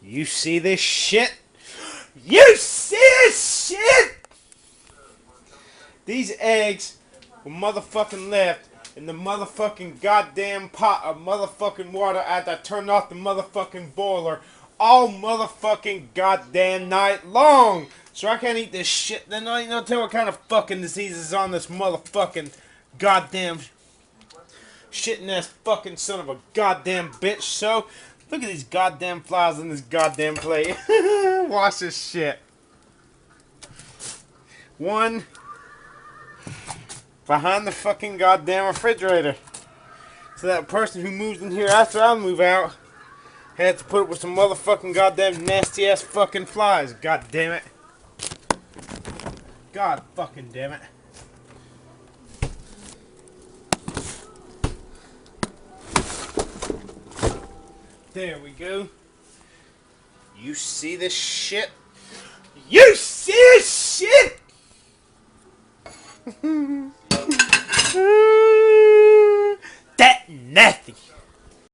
You see this shit? You see this shit? These eggs were motherfucking left in the motherfucking goddamn pot of motherfucking water after I turned off the motherfucking boiler all motherfucking goddamn night long. So I can't eat this shit. Then I ain't no tell what kind of fucking disease is on this motherfucking goddamn shitting ass fucking son of a goddamn bitch. So look at these goddamn flies on this goddamn plate. Watch this shit. One behind the fucking goddamn refrigerator. So that person who moves in here after I move out had to put up with some motherfucking goddamn nasty ass fucking flies. God damn it. God fucking damn it. There we go. You see this shit? You see this shit? That nasty.